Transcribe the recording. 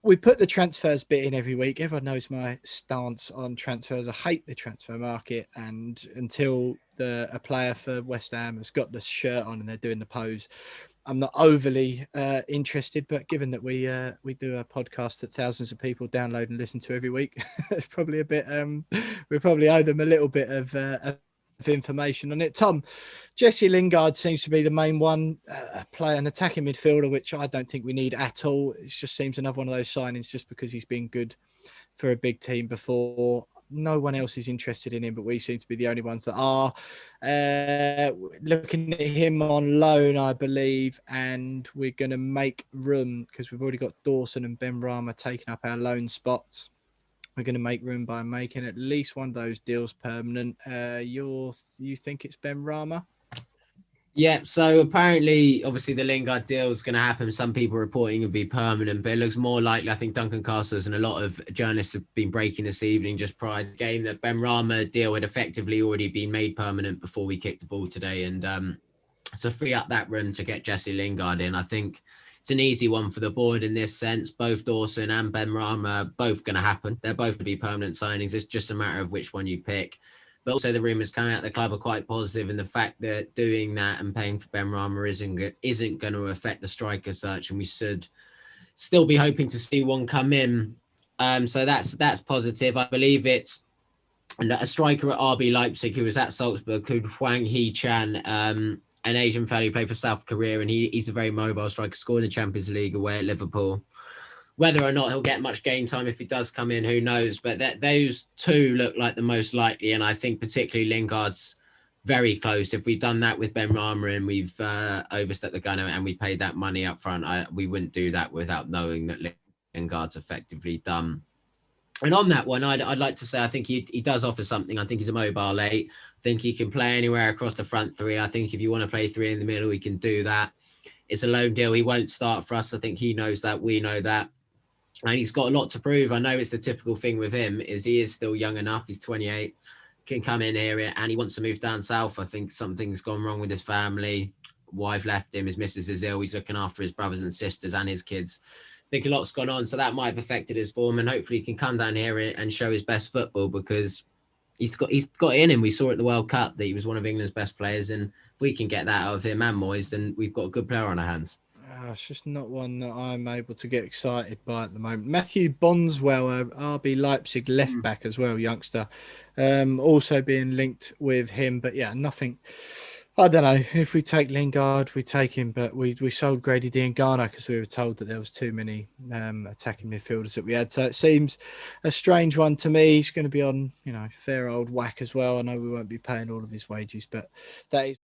we put the transfers bit in every week. Everyone knows my stance on transfers. I hate the transfer market, and until a player for West Ham has got the shirt on and they're doing the pose, I'm not overly interested. But given that we do a podcast that thousands of people download and listen to every week, it's probably a bit. We probably owe them a little bit of information on it. Tom, Jesse Lingard seems to be the main one, play an attacking midfielder, which I don't think we need at all. It just seems another one of those signings just because he's been good for a big team before. No one else is interested in him, but we seem to be the only ones that are. Looking at him on loan, I believe, and we're going to make room because we've already got Dawson and Ben Rama taking up our loan spots. We're going to make room by making at least one of those deals permanent. You think it's Ben Rama? Yeah, so apparently, obviously, the Lingard deal is going to happen. Some people reporting it'll be permanent, but it looks more likely. I think Duncan Castles and a lot of journalists have been breaking this evening just prior to the game that Ben Rama deal had effectively already been made permanent before we kicked the ball today. And to free up that room to get Jesse Lingard in, I think it's an easy one for the board in this sense. Both Dawson and Ben Rama are both going to happen. They're both going to be permanent signings. It's just a matter of which one you pick. But also the rumours coming out of the club are quite positive, and the fact that doing that and paying for Ben Rama isn't going to affect the striker search, and we should still be hoping to see one come in. So that's positive. I believe it's a striker at RB Leipzig who was at Salzburg called Hwang Hee-chan, an Asian fellow who played for South Korea, and he's a very mobile striker, scored in the Champions League away at Liverpool. Whether or not he'll get much game time if he does come in, who knows? But those two look like the most likely, and I think particularly Lingard's very close. If we'd done that with Ben Rama and we've overstepped the gun and we paid that money up front, we wouldn't do that without knowing that Lingard's effectively done. And on that one, I'd like to say I think he does offer something. I think he's a mobile 8. I think he can play anywhere across the front three. I think if you want to play 3 in the middle, he can do that. It's a loan deal. He won't start for us. I think he knows that. We know that. And he's got a lot to prove. I know it's the typical thing with him is he is still young enough. He's 28, can come in here and he wants to move down south. I think something's gone wrong with his family. Wife left him. His missus is ill. He's looking after his brothers and sisters and his kids. I think a lot's gone on. So that might have affected his form, and hopefully he can come down here and show his best football because he's got it in him. We saw at the World Cup that he was one of England's best players. And if we can get that out of him and Moyes, then we've got a good player on our hands. It's just not one that I'm able to get excited by at the moment. Matthew Bondswell, RB Leipzig left back as well, youngster, also being linked with him. But yeah, nothing. I don't know if we take Lingard, we take him, but we sold Grady Diangana because we were told that there was too many attacking midfielders that we had. So it seems a strange one to me. He's going to be on, fair old whack as well. I know we won't be paying all of his wages, but that is